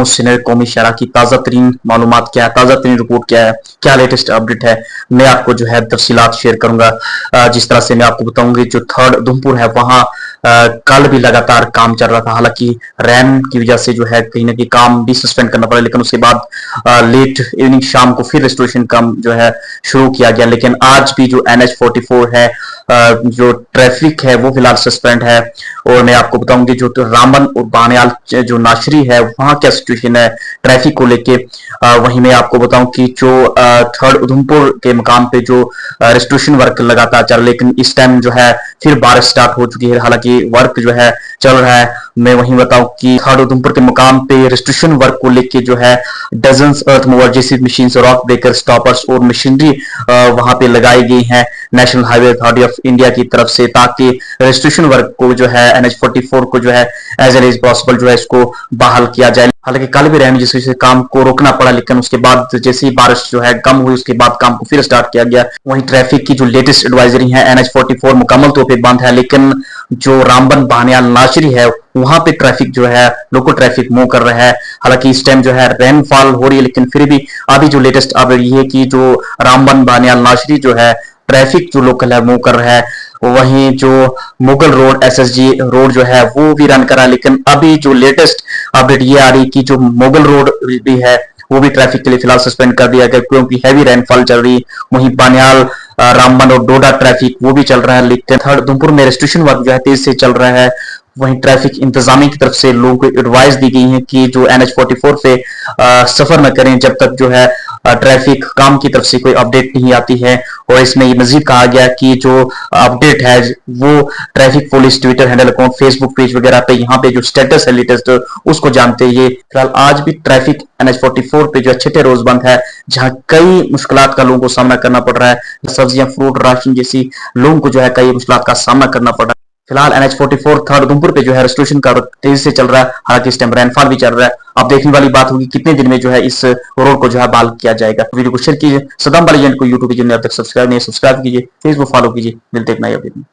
Senior कौमी शहरा की ताज़ा तरीन मालूमात क्या है, ताज़ा तरीन रिपोर्ट क्या है, क्या लेटेस्ट अपडेट है, मैं आपको जो है तफसीलात शेयर करूंगा। जिस तरह से मैं आपको बताऊंगी जो थर्ड उधमपुर है वहां कल भी लगातार काम चल रहा था, हालांकि रैन की वजह से जो है कहीं ना कहीं काम भी सस्पेंड करना पड़ा, लेकिन उसके बाद लेट इवनिंग शाम को फिर रेस्टोरेशन काम जो है शुरू किया गया। लेकिन आज भी जो NH44 है, जो ट्रैफिक है वो फिलहाल सस्पेंड है। और मैं आपको बताऊंगी जो तो रामबन और बानियाल जो नाशरी है वहां क्या सिचुएशन है ट्रैफिक को लेके। वहीं मैं आपको बताऊं कि जो थर्ड उधमपुर के मकाम पे जो रेस्टोरेशन वर्क लगातार चल रहा है, लेकिन इस टाइम जो है फिर बारिश स्टार्ट हो चुकी है, हालांकि वर्क जो है चल रहा है। मैं वहीं बताऊं कि थर्ड उधमपुर के मकाम पे रेस्टोरेशन वर्क को लेके जो है डजन्स अर्थ मूवर जैसी मशीन, रॉक ब्रेकर, स्टॉपर्स और मशीनरी वहां पे लगाई गई है national highway authority of India की तरफ से, ताकि रजिस्ट्रेशन वर्क को जो है NH44 को जो है एज एल एज पॉसिबल जो है इसको बहाल किया जाए। हालांकि कल भी रहने जिस वजह से काम को रोकना पड़ा, लेकिन उसके बाद जैसे ही बारिश जो है कम हुई उसके बाद काम को फिर स्टार्ट किया गया। वहीं ट्रैफिक की जो लेटेस्ट एडवाइजरी है NH44 मुकम्मल तौर पर बंद है, लेकिन जो रामबन बानियाल नाशरी है वहां पे ट्रैफिक जो है लोकल ट्रैफिक मूव कर रहा है। हालांकि इस टाइम जो है रेनफॉल हो रही है, लेकिन फिर भी अभी जो लेटेस्ट अपडेट ये है कि जो रामबन बानियाल नाशरी जो है ट्रैफिक जो लोकल है मूव कर रहा है। वहीं जो मुगल रोड SSG रोड जो है वो भी रन कर रहा है, लेकिन अभी जो लेटेस्ट अपडेट ये आ रही है कि जो मुगल रोड भी है वो भी ट्रैफिक के लिए फिलहाल सस्पेंड कर दिया गया, क्योंकि हैवी रेनफॉल चल रही है। वहीं बानियाल रामबन और डोडा ट्रैफिक वो भी चल रहा है, लेकिन थर्ड उधमपुर में रेस्ट्रिक्शन वर्क जो है तेज से चल रहा है। वहीं ट्रैफिक इंतजामिया की तरफ से लोगों को एडवाइस दी गई है कि जो NH44 पे सफर न करें जब तक जो है ट्रैफिक काम की तरफ से कोई अपडेट नहीं आती है। और इसमें ये मजीद कहा गया कि जो अपडेट है वो traffic police Twitter handle account, Facebook page वगैरह पे यहाँ पे जो स्टेटस है लेटेस्ट उसको जानते हैं। ये फिलहाल आज भी ट्रैफिक NH44 पे जो छठे रोज बंद है, जहां कई मुश्किलात का लोगों को सामना करना पड़ रहा है। सब्जियां, फ्रूट, राशन जैसी लोगों को जो है कई मुश्किलात का सामना करना पड़ रहा है। फिलहाल NH44 थर्ड उधमपुर पे जो है रेस्टोरेशन का तेजी से चल रहा है, हालांकि इस टाइम रेनफॉल भी चल रहा है। अब देखने वाली बात होगी कितने दिन में जो है इस रोड को जो है बहाल किया जाएगा। वीडियो को शेयर कीजिए, सदाम बालीजेंट को यूट्यूब चैनल अब तक सब्सक्राइब नहीं, सब्सक्राइब कीजिए, फेसबुक फॉलो कीजिए। मिलते एक नए अपडेट में।